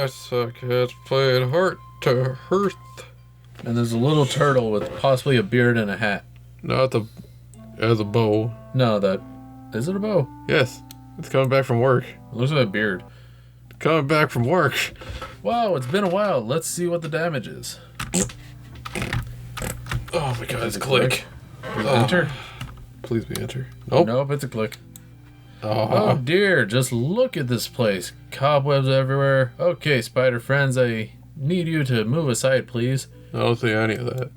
Yes, I can't play it Hearth to Hearth. And there's a little turtle with possibly a beard and a hat. Not the as a bow. No, that is it a bow? Yes, it's coming back from work. It looks like a beard. Coming back from work. Wow, it's been a while. Let's see what the damage is. Oh my god, it's a click. Enter? Please be enter. Nope. Nope, it's a click. Oh. Oh dear, just look at this place. Cobwebs everywhere. Okay, spider friends, I need you to move aside, please. I don't see any of that.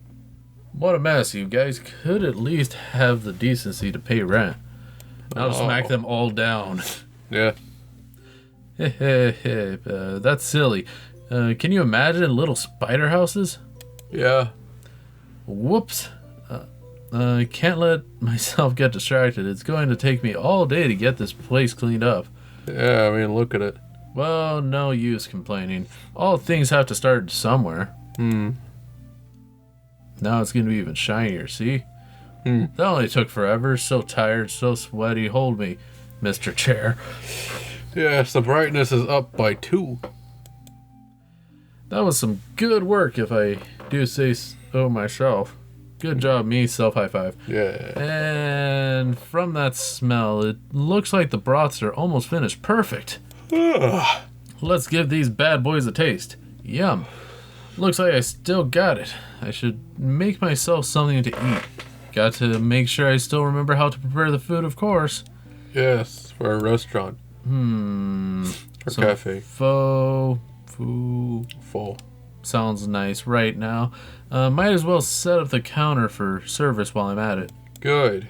What a mess. You guys could at least have the decency to pay rent. Now smack them all down. Yeah. That's silly. Can you imagine little spider houses? Yeah. Whoops. I can't let myself get distracted. It's going to take me all day to get this place cleaned up. Yeah, I mean, look at it. Well, no use complaining. All things have to start somewhere. Now it's going to be even shinier, see? That only took forever. So tired, so sweaty. Hold me, Mr. Chair. Yes, the brightness is up by 2. That was some good work, if I do say so myself. Good job, me. Self-high five. Yeah. And from that smell, it looks like the broths are almost finished. Perfect. Let's give these bad boys a taste. Yum. Looks like I still got it. I should make myself something to eat. Got to make sure I still remember how to prepare the food, of course. Yes, for a restaurant. Or cafe. Faux. Full. Sounds nice right now. Might as well set up the counter for service while I'm at it. Good.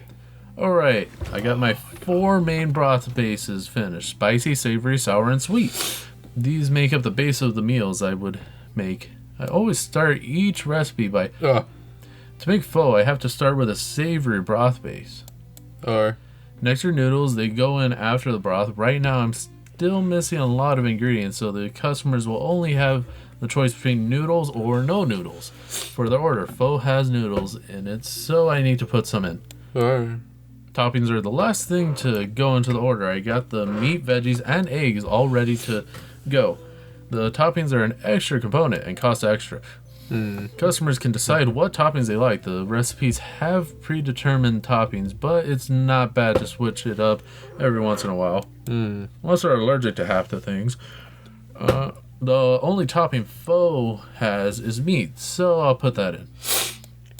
Alright, I got my 4 main broth bases finished. Spicy, savory, sour, and sweet. These make up the base of the meals I would make. I always start each recipe by... To make pho, I have to start with a savory broth base. Next are noodles. They go in after the broth. Right now, I'm still missing a lot of ingredients, so the customers will only have the choice between noodles or no noodles for their order. Pho has noodles in it, so I need to put some in. Toppings are the last thing to go into the order. I got the meat, veggies, and eggs all ready to go. The toppings are an extra component and cost extra. Customers can decide what toppings they like. The recipes have predetermined toppings, but it's not bad to switch it up every once in a while. Unless they're allergic to half the things. The only topping pho has is meat, so I'll put that in.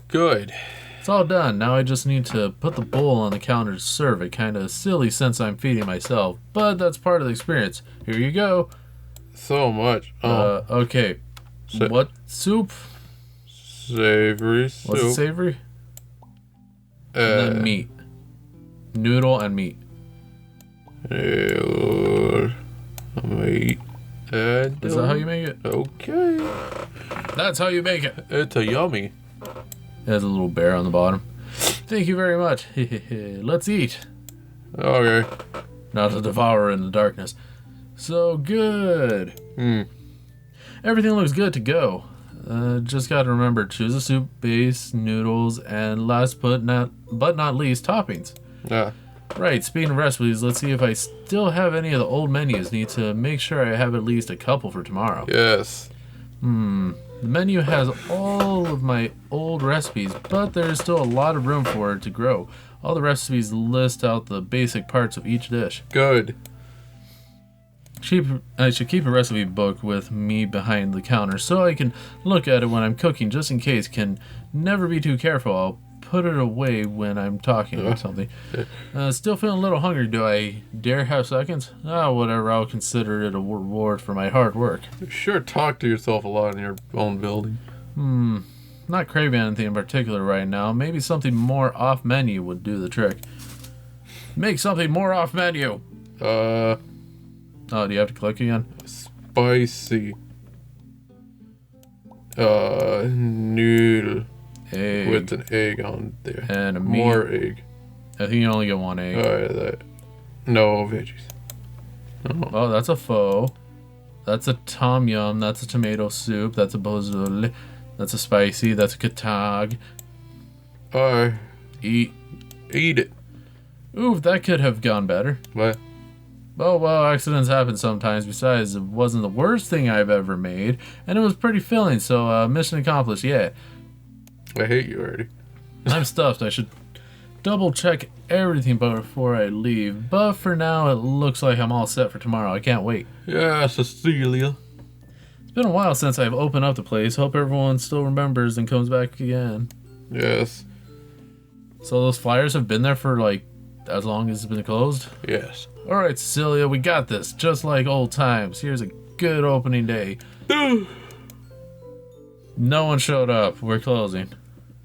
Good. It's all done. Now I just need to put the bowl on the counter to serve it. Kinda silly since I'm feeding myself, but that's part of the experience. Here you go. So much. Okay. What soup? Savory soup. What's it savory? And then meat. Noodle and meat. Meat. And Is that how you make it? Okay. That's how you make it. It's a yummy. There's a little bear on the bottom. Thank you very much. Let's eat. Okay. Not to devour in the darkness. So good. Everything looks good to go. Just gotta remember, choose a soup base, noodles, and last but not least, toppings. Yeah. Right, speaking of recipes, let's see if I still have any of the old menus. Need to make sure I have at least a couple for tomorrow. Yes. The menu has all of my old recipes, but there's still a lot of room for it to grow. All the recipes list out the basic parts of each dish. Good. I should keep a recipe book with me behind the counter so I can look at it when I'm cooking, just in case. Can never be too careful. I'll put it away when I'm talking or something. Still feeling a little hungry. Do I dare have seconds? Whatever. I'll consider it a reward for my hard work. You sure talk to yourself a lot in your own building. Not craving anything in particular right now. Maybe something more off menu would do the trick. Make something more off menu. Oh, do you have to click again? Spicy. Noodle. Egg. With an egg on there. And a meat. More egg. I think you only get 1 egg. Alright, no veggies. Oh, that's a pho. That's a tom yum. That's a tomato soup. That's a bozole. That's a spicy. That's a katag. Eat it. Ooh, that could have gone better. What? Oh, well, accidents happen sometimes. Besides, it wasn't the worst thing I've ever made, and it was pretty filling, so mission accomplished, yeah. I hate you already. I'm stuffed. I should double check everything before I leave, but for now, it looks like I'm all set for tomorrow. I can't wait. Yeah, Cecilia. It's been a while since I've opened up the place. Hope everyone still remembers and comes back again. Yes. So those flyers have been there for, like, as long as it's been closed? Yes. Alright, Cecilia, we got this. Just like old times. Here's a good opening day. No one showed up. We're closing.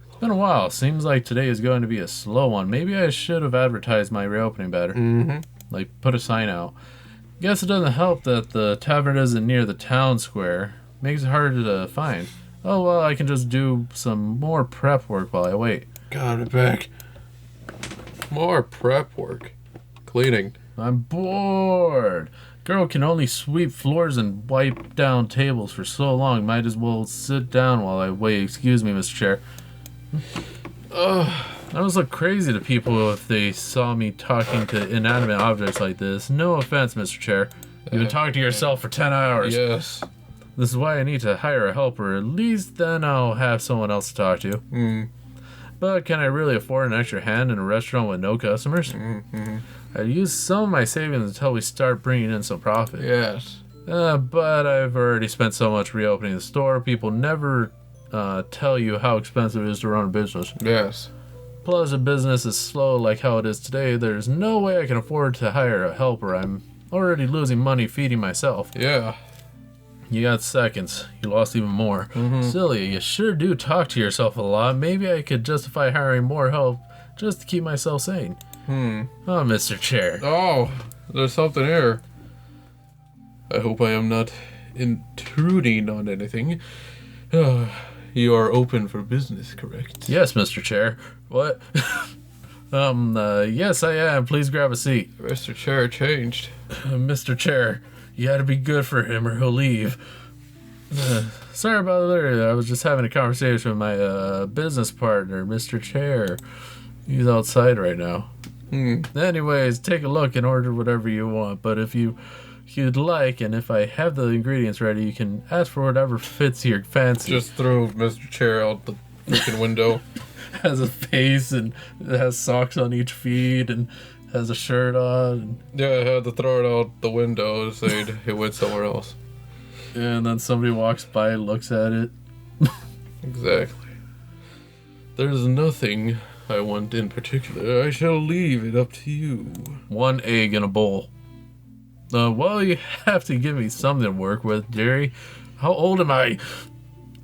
It's been a while. Seems like today is going to be a slow one. Maybe I should have advertised my reopening better. Mm-hmm. Like, put a sign out. Guess it doesn't help that the tavern isn't near the town square. Makes it harder to find. Oh, well, I can just do some more prep work while I wait. Got it back. More prep work. Cleaning. I'm bored. Girl can only sweep floors and wipe down tables for so long. Might as well sit down while I wait. Excuse me, Mr. Chair. I always look crazy to people if they saw me talking to inanimate objects like this. No offense, Mr. Chair. You've been talking to yourself for 10 hours. Yes. This is why I need to hire a helper. At least then I'll have someone else to talk to. But can I really afford an extra hand in a restaurant with no customers? I'd use some of my savings until we start bringing in some profit. Yes. But I've already spent so much reopening the store. People never tell you how expensive it is to run a business. Yes. Plus, a business is slow like how it is today. There's no way I can afford to hire a helper. I'm already losing money feeding myself. Yeah. You got seconds. You lost even more. Silly, you sure do talk to yourself a lot. Maybe I could justify hiring more help just to keep myself sane. Oh, Mr. Chair. Oh, there's something here. I hope I am not intruding on anything. You are open for business, correct? Yes, Mr. Chair. What? Yes, I am. Please grab a seat. Mr. Chair changed. Mr. Chair, you gotta be good for him or he'll leave. Sorry about that. I was just having a conversation with my business partner, Mr. Chair. He's outside right now. Anyways, take a look and order whatever you want. But if you'd like, and if I have the ingredients ready, you can ask for whatever fits your fancy. Just threw Mr. Chair out the freaking window. Has a face and it has socks on each feet and has a shirt on. And Yeah, I had to throw it out the window to say it went somewhere else. and then somebody walks by and looks at it. Exactly. There's nothing I want in particular. I shall leave it up to you. 1 egg in a bowl. Well, you have to give me something to work with, Jerry. How old am I?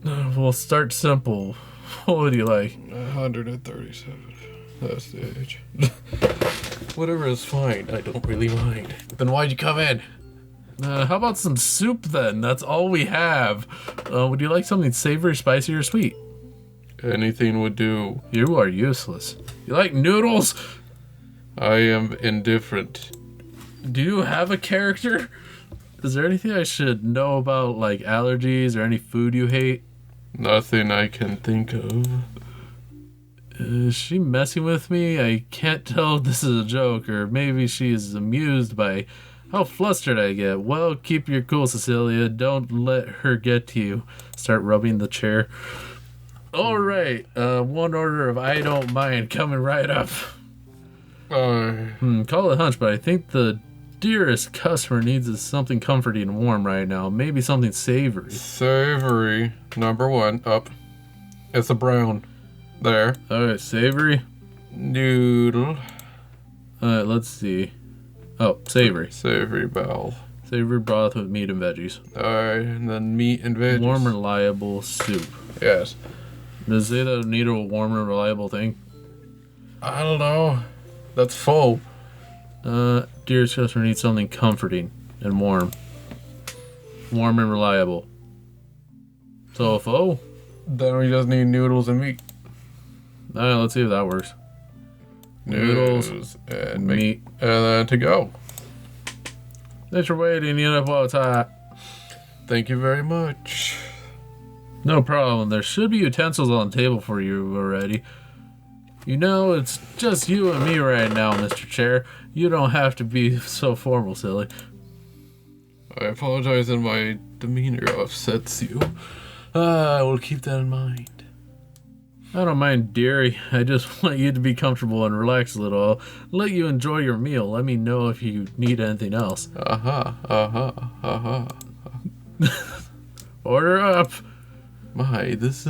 We'll start simple. What would you like? 137. That's the age. Whatever is fine. I don't really mind. Then why'd you come in? How about some soup then? That's all we have. Would you like something savory, spicy, or sweet? Anything would do. You are useless. You like noodles? I am indifferent. Do you have a character? Is there anything I should know about, like allergies or any food you hate? Nothing I can think of. Is she messing with me? I can't tell if this is a joke, or maybe she is amused by how flustered I get. Well, keep your cool, Cecilia. Don't let her get to you. Start rubbing the chair. All right, one order of I don't mind coming right up. Call it a hunch, but I think the dearest customer needs is something comforting and warm right now. Maybe something savory. Savory. Number 1. Up. It's a brown. There. Alright, savory. Noodle. Alright, let's see. Oh, savory. Savory bowel. Savory broth with meat and veggies. Alright, and then meat and veggies. Warm, reliable soup. Yes. Does it say that need a warm and reliable thing? I don't know. That's full. Dearest customer needs something comforting and warm. Warm and reliable. So, faux? Then we just need noodles and meat. Alright, let's see if that works. Noodles and meat. And then to go. Thanks for waiting, you know while it's hot. Thank you very much. No problem. There should be utensils on the table for you already. You know, it's just you and me right now, Mr. Chair. You don't have to be so formal, silly. I apologize if my demeanor upsets you. I will keep that in mind. I don't mind, dearie. I just want you to be comfortable and relax a little. I'll let you enjoy your meal. Let me know if you need anything else. Order up. My, this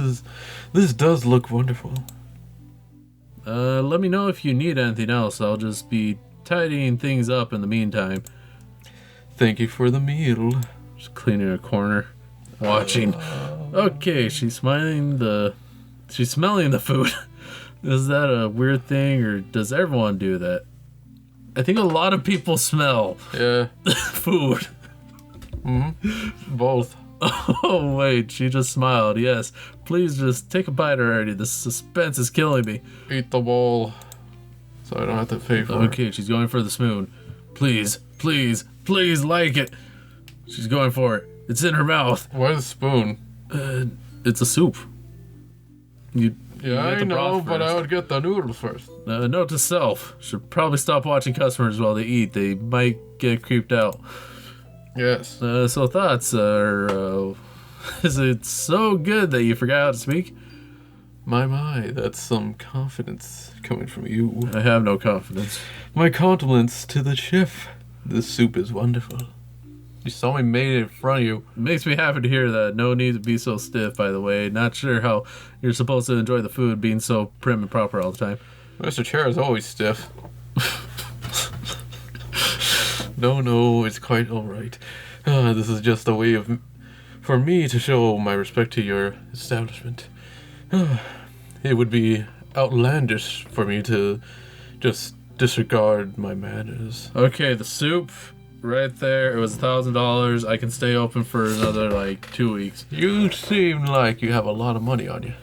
does look wonderful. Let me know if you need anything else. I'll just be tidying things up in the meantime. Thank you for the meal. Just cleaning a corner. Watching. Okay, she's smelling the food. Is that a weird thing, or does everyone do that? I think a lot of people smell food. Both. Oh, wait, she just smiled. Yes, please just take a bite already. The suspense is killing me. Eat the bowl, so I don't have to pay for it. Okay, she's going for the spoon. Please, please, please like it. She's going for it. It's in her mouth. Why the spoon? It's a soup. You I know, but I would get the noodles first. Note to self: should probably stop watching customers while they eat. They might get creeped out. Yes. So thoughts are, is it so good that you forgot how to speak? My, that's some confidence coming from you. I have no confidence. My compliments to the chef. This soup is wonderful. You saw me made it in front of you. It makes me happy to hear that. No need to be so stiff, by the way. Not sure how you're supposed to enjoy the food being so prim and proper all the time. Mr. Chair is always stiff. No, it's quite alright. This is just a way for me to show my respect to your establishment. It would be outlandish for me to just disregard my manners. Okay, the soup right there, it was $1,000. I can stay open for another 2 weeks. You seem like you have a lot of money on you.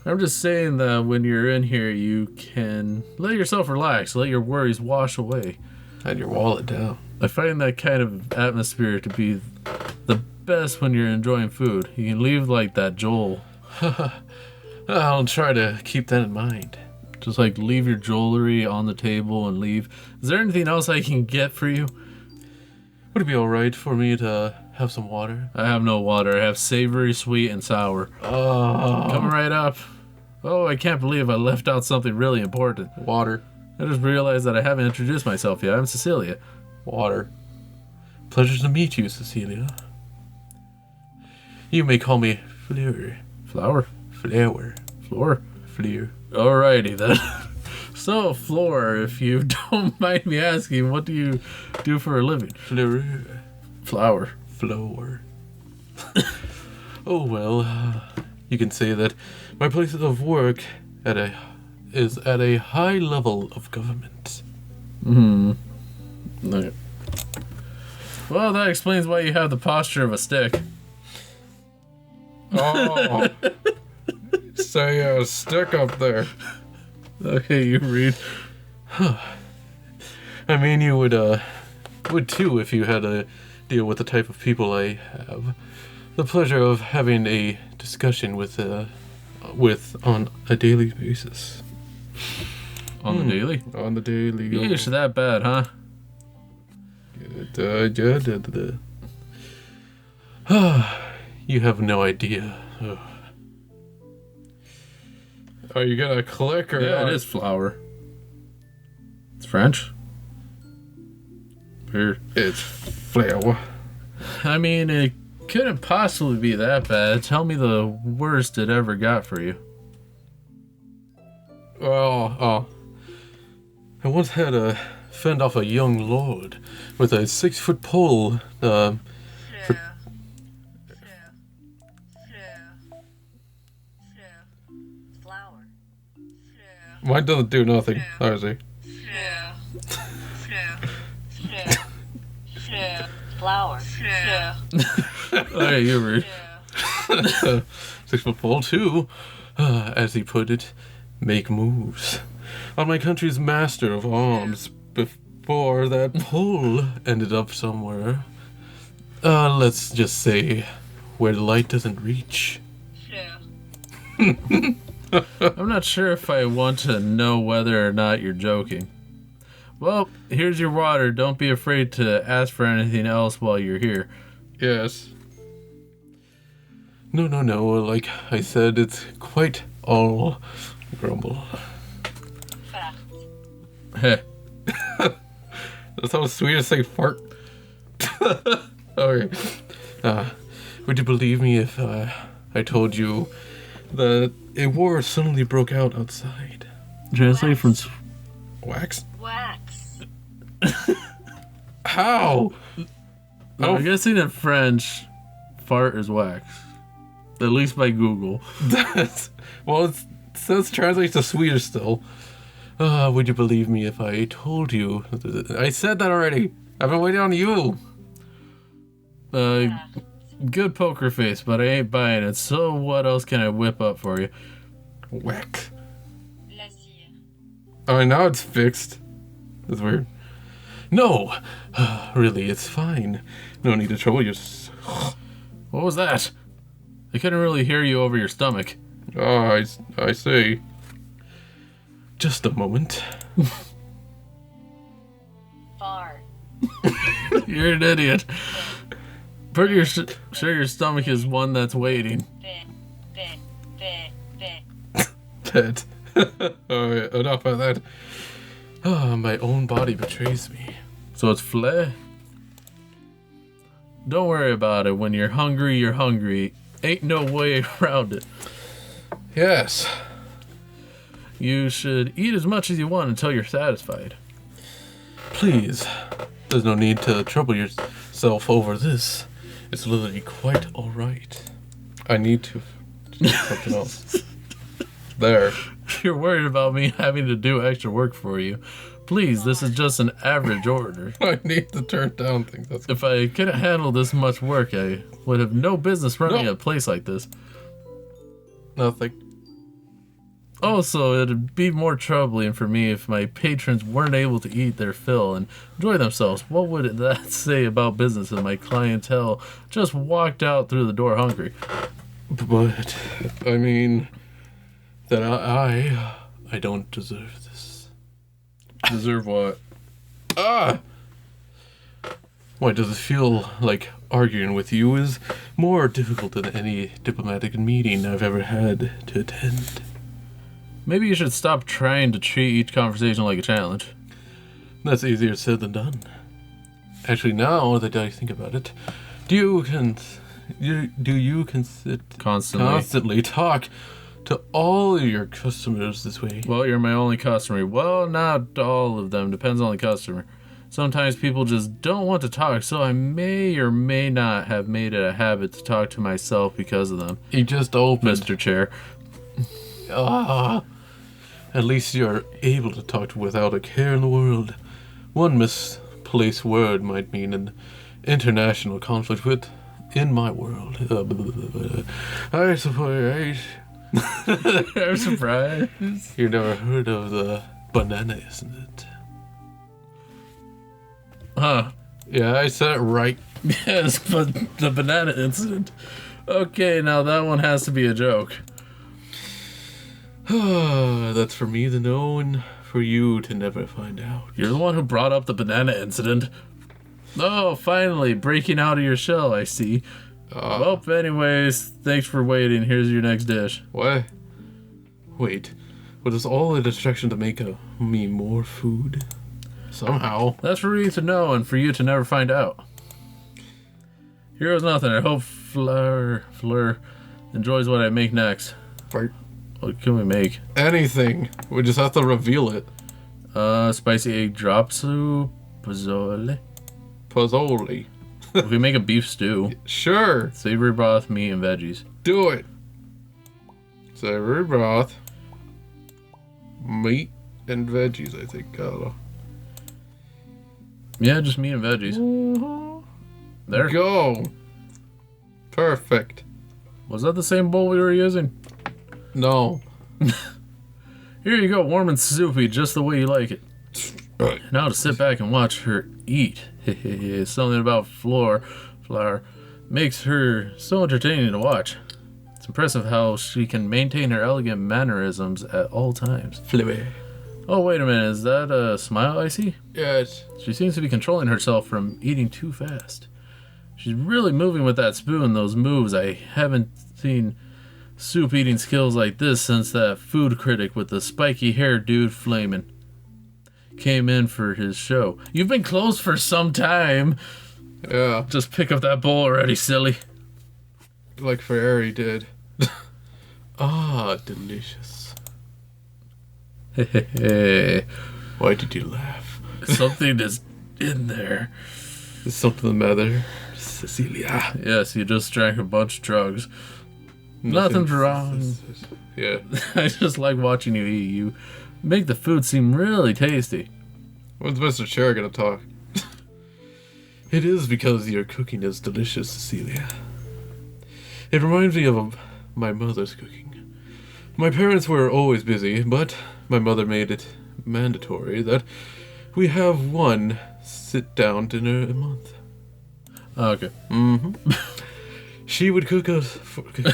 I'm just saying that when you're in here, you can let yourself relax, let your worries wash away. And your wallet down. I find that kind of atmosphere to be the best when you're enjoying food. You can leave like that Joel. I'll try to keep that in mind. Just leave your jewelry on the table and leave. Is there anything else I can get for you? Would it be alright for me to have some water? I have no water. I have savory, sweet, and sour. Coming right up. Oh, I can't believe I left out something really important. Water. I just realized that I haven't introduced myself yet. I'm Cecilia. Water. Pleasure to meet you, Cecilia. You may call me Fleur. Flower? Flower. Floor? Fleur. Alrighty then. So, Floor, if you don't mind me asking, what do you do for a living? Fleur. Flower. Flower. Oh, well, you can say that my place of work is at a high level of government. Okay. Well, that explains why you have the posture of a stick. Oh. Say a stick up there. Okay, you read. I mean, you would too if you had to deal with the type of people I have. The pleasure of having a discussion with on a daily basis. On the daily? On the daily. Yeesh, that bad, huh? You have no idea. Are you gonna click or Yeah, not? it is flower. It's French. Weird. It's flower. I mean, it couldn't possibly be that bad. Tell me the worst it ever got for you. Well, I once had to fend off a young lord with a 6-foot pole. Flower. Mine doesn't do nothing, honestly. Flower. Okay, you read. 6-foot pole too, as he put it, make moves on my country's master of arms before that pole ended up somewhere. Let's just say where the light doesn't reach. I'm not sure if I want to know whether or not you're joking. Well, here's your water. Don't be afraid to ask for anything else while you're here. Yes. No. Like I said, it's quite all grumble. Fact. Heh. That's how sweet to say fart. Okay. Would you believe me if I told you that a war suddenly broke out outside? Translate from... Wax? Wax. How? I'm guessing in French, fart is wax. At least by Google. Well, it says translates to Swedish still. Would you believe me if I told you? I said that already. I've been waiting on you. Good poker face, but I ain't buying it. So what else can I whip up for you? Whack. Lazier. Oh, now it's fixed. That's weird. No, really, it's fine. No need to trouble yourself. What was that? I couldn't really hear you over your stomach. Oh, I see. Just a moment. Fart. You're an idiot. Pretty sure your stomach is one that's waiting. Bit. Dead. Alright, enough of that. My own body betrays me. So it's fleh? Don't worry about it. When you're hungry, you're hungry. Ain't no way around it. Yes. You should eat as much as you want until you're satisfied. Please. There's no need to trouble yourself over this. It's literally quite alright. I need to do something else. There. You're worried about me having to do extra work for you. Please, this is just an average order. I need to turn down things. That's If I couldn't handle this much work, I would have no business running No. a place like this. nothing. Also, it'd be more troubling for me if my patrons weren't able to eat their fill and enjoy themselves. What would that say about business if my clientele just walked out through the door hungry? But, I mean, that I don't deserve this. Deserve what? Ah! Why does it feel like arguing with you is more difficult than any diplomatic meeting I've ever had to attend? Maybe you should stop trying to treat each conversation like a challenge. That's easier said than done. Actually, now that I think about it, do you constantly talk to all your customers this way? Well, you're my only customer. Well, not all of them. Depends on the customer. Sometimes people just don't want to talk, so I may or may not have made it a habit to talk to myself because of them. You just opened. Mr. Chair. At least you're able to talk to without a care in the world. One misplaced word might mean an international conflict in my world. I suppose. I'm surprised. You never heard of the banana, isn't it? Huh. Yeah, I said it right. Yes, but the banana incident. Okay, now that one has to be a joke. That's for me to know and for you to never find out. You're the one who brought up the banana incident. Oh, finally, breaking out of your shell, I see. Well, anyways, thanks for waiting. Here's your next dish. What? Wait, was this all a distraction to make me more food? Somehow. That's for you to know and for you to never find out. Here goes nothing. I hope Fleur enjoys what I make next. Right. What can we make? Anything. We just have to reveal it. Spicy egg drop soup, pozole. Pozzoli. We can make a beef stew. Sure. Savory broth, meat, and veggies. Do it. Savory broth. Meat and veggies, I think. Yeah, just meat and veggies. There. Go. Perfect. Was that the same bowl we were using? No. Here you go, warm and soupy, just the way you like it. Right. Now to sit back and watch her eat. Something about flour makes her so entertaining to watch. It's It's impressive how she can maintain her elegant mannerisms at all times. Flippy. Oh, wait a minute. Is that a smile I see? Yes. She seems to be controlling herself from eating too fast. She's really moving with that spoon, those moves. I haven't seen soup eating skills like this since that food critic with the spiky hair dude flaming came in for his show. You've been closed for some time. Yeah, Just pick up that bowl already, silly. like Ferrari did. Ah, delicious. Hey, Why did you laugh? something is in there. Is something the matter, Cecilia? Yes, you just drank a bunch of drugs. Nothing's wrong. Yeah. I just like watching you eat. You make the food seem really tasty. When's Mr. Chair gonna talk? It is because your cooking is delicious, Cecilia. It reminds me of my mother's cooking. My parents were always busy, but my mother made it mandatory that we have one sit-down dinner a month. Okay. Mm-hmm. She would cook us.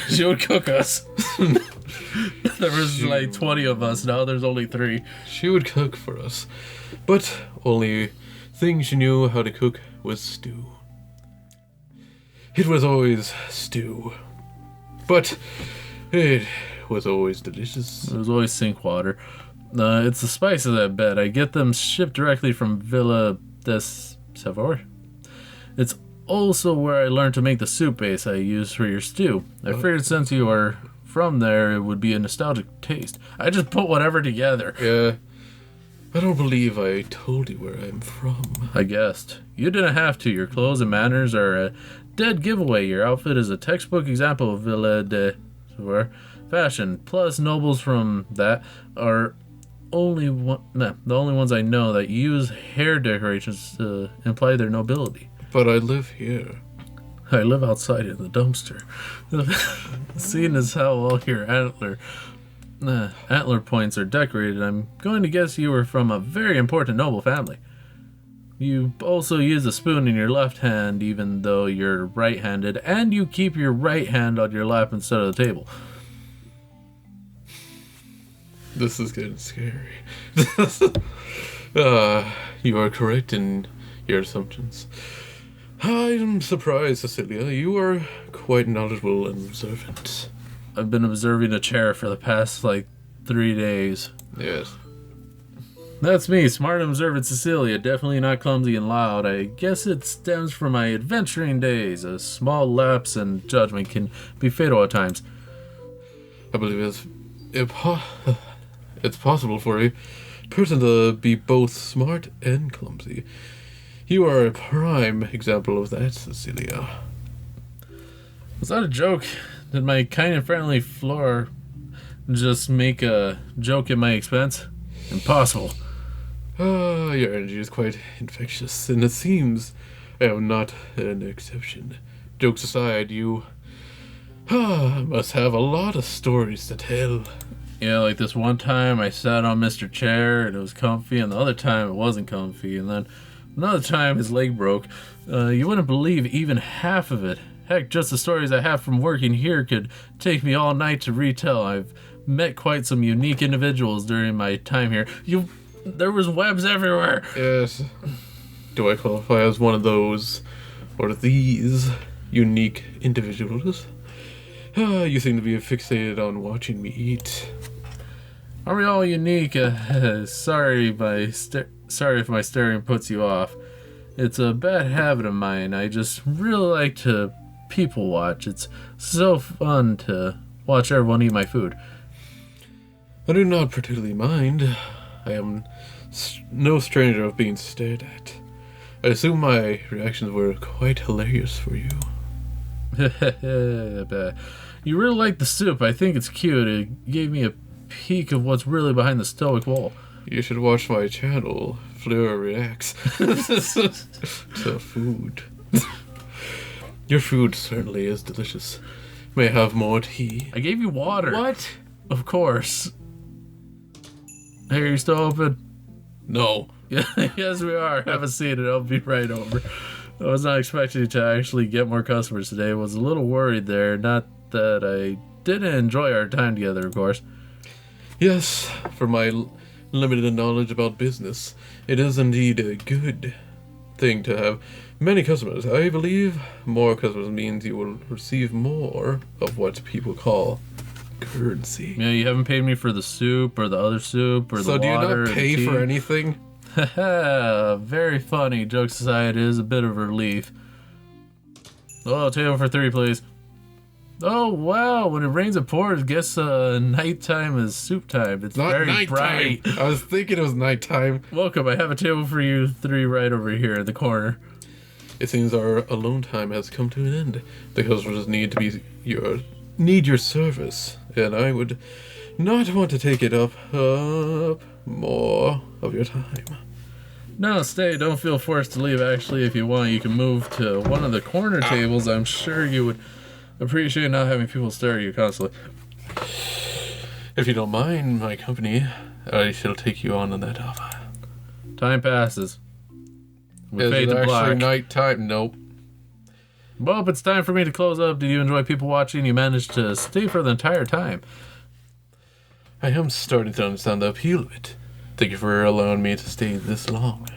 She would cook us. There was like 20 of us. Now there's only 3. She would cook for us, but only thing she knew how to cook was stew. It was always stew, but it was always delicious. It was always sink water. It's the spices, I bet. I get them shipped directly from Villa des Savoy. It's also where I learned to make the soup base I use for your stew. I figured since you are from there, it would be a nostalgic taste. I just put whatever together. Yeah, I don't believe I told you where I'm from. I guessed. You didn't have to. Your clothes and manners are a dead giveaway. Your outfit is a textbook example of Villa de Savoy fashion. Plus, nobles from that are the only ones I know that use hair decorations to imply their nobility. But I live here. I live outside in the dumpster. Seeing as how all your antler points are decorated, I'm going to guess you were from a very important noble family. You also use a spoon in your left hand, even though you're right-handed, and you keep your right hand on your lap instead of the table. This is getting scary. You are correct in your assumptions. I'm surprised, Cecilia. You are quite knowledgeable and observant. I've been observing a chair for the past, 3 days. Yes. That's me, smart and observant Cecilia, definitely not clumsy and loud. I guess it stems from my adventuring days. A small lapse in judgment can be fatal at times. I believe it's possible for a person to be both smart and clumsy. You are a prime example of that, Cecilia. Was that a joke? Did my kind and friendly Flora just make a joke at my expense? Impossible. Your energy is quite infectious, and it seems I am not an exception. Jokes aside, you must have a lot of stories to tell. Yeah, like this one time I sat on Mr. Chair and it was comfy, and the other time it wasn't comfy, and then another time his leg broke. You wouldn't believe even half of it. Heck, just the stories I have from working here could take me all night to retell. I've met quite some unique individuals during my time here. There was webs everywhere. Yes. Do I qualify as one of those, or these, unique individuals? You seem to be fixated on watching me eat. Are we all unique? Sorry if my staring puts you off. It's a bad habit of mine. I just really like to people watch. It's so fun to watch everyone eat my food. I do not particularly mind. I am no stranger of being stared at. I assume my reactions were quite hilarious for you. You really like the soup. I think it's cute. It gave me a peek of what's really behind the stoic wall. You should watch my channel, Fleur Reacts, to food. Your food certainly is delicious. May I have more tea? I gave you water. What? Of course. Hey, are you still open? No. Yeah, yes, we are. Have a seat and I'll be right over. I was not expecting to actually get more customers today. I was a little worried there. Not that I did enjoy our time together, of course. Yes, for my limited knowledge about business, it is indeed a good thing to have many customers. I believe more customers means you will receive more of what people call currency. Yeah, you haven't paid me for the soup or the other soup or the So do you water. not pay for anything? Haha, very funny. Jokes aside, it is a bit of a relief. Oh, table for 3, please. Oh, wow. When it rains, it pours. Guess nighttime is soup time. It's Not very nighttime. bright. I was thinking it was nighttime. Welcome. I have a table for you 3 right over here in the corner. It seems our alone time has come to an end. The customers need your service, and I would not want to take it up more of your time. No, stay. Don't feel forced to leave. Actually, if you want, you can move to one of the corner tables. I'm sure you would appreciate not having people stare at you constantly. If you don't mind my company, I shall take you on that offer. Time passes. We Is fade it to actually black. nighttime? Nope. Well, it's time for me to close up. Did you enjoy people watching? You managed to stay for the entire time. I am starting to understand the appeal of it. Thank you for allowing me to stay this long.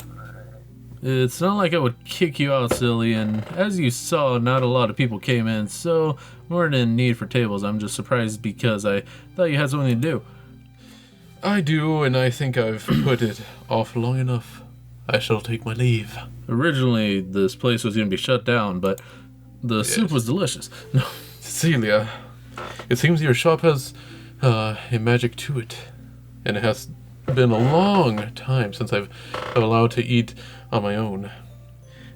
It's not like I would kick you out, silly, and as you saw, not a lot of people came in, so we weren't in need for tables. I'm just surprised because I thought you had something to do. I do, and I think I've put it off long enough. I shall take my leave. Originally, this place was going to be shut down, but the soup was delicious. No, Cecilia, it seems your shop has a magic to it, and it has been a long time since I've been allowed to eat on my own.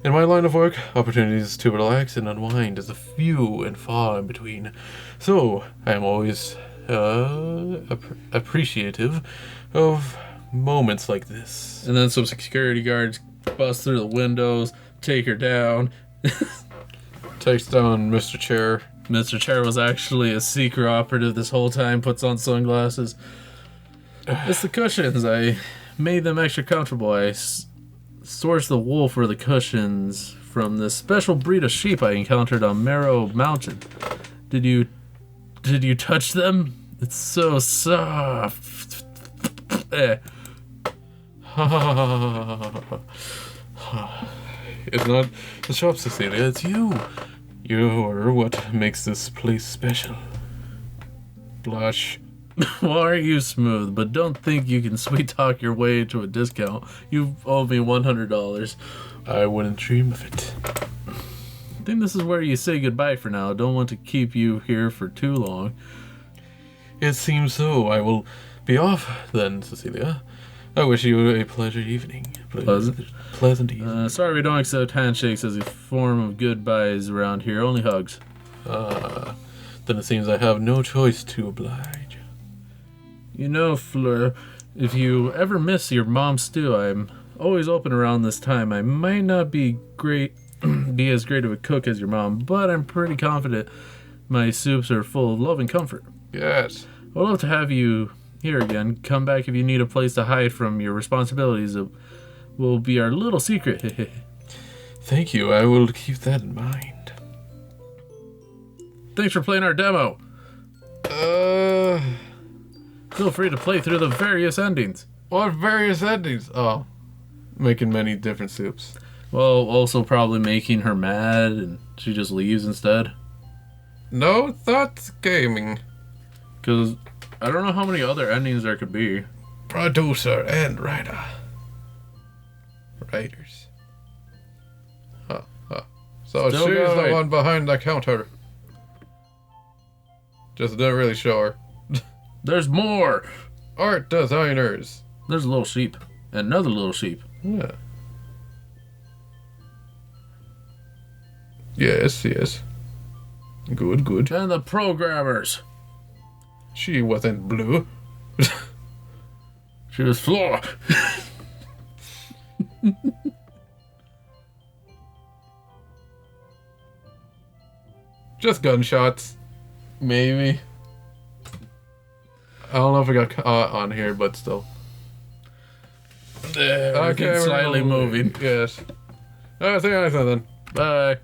In my line of work, opportunities to relax and unwind is a few and far in between, so I am always appreciative of moments like this. and then some security guards bust through the windows, take her down. Takes down Mr. Chair. Mr. Chair was actually a secret operative this whole time, puts on sunglasses. It's the cushions. I made them extra comfortable. I sourced the wool for the cushions from this special breed of sheep I encountered on Marrow Mountain. Did you touch them? It's so soft. It's not the shop, Cecilia, it's you. You're what makes this place special. Blush. Well, aren't you smooth? But don't think you can sweet talk your way into a discount. You owe me $100. I wouldn't dream of it. I think this is where you say goodbye for now. Don't want to keep you here for too long. It seems so. I will be off then, Cecilia. I wish you a pleasant evening. Pleasant evening. Sorry we don't accept handshakes as a form of goodbyes around here. Only hugs. Then it seems I have no choice to oblige. You know, Fleur, if you ever miss your mom's stew, I'm always open around this time. I might not be as great of a cook as your mom, but I'm pretty confident my soups are full of love and comfort. Yes. I'd love to have you here again. Come back if you need a place to hide from your responsibilities. It will be our little secret. Thank you. I will keep that in mind. Thanks for playing our demo. Feel free to play through the various endings. What various endings? Oh, making many different soups. Well, also probably making her mad and she just leaves instead. No, that's gaming. Because I don't know how many other endings there could be. Producer and writer. Writers. So Still she's going. the one behind the counter. Just didn't really show her. There's more! Art designers. There's a little sheep. And another little sheep. Yeah. Yes, yes. Good, good. And the programmers. She wasn't blue. She was Flora. Just gunshots. Maybe. I don't know if I got caught on here, but still. Okay, we're slightly moving. Yes. I think I then. Bye.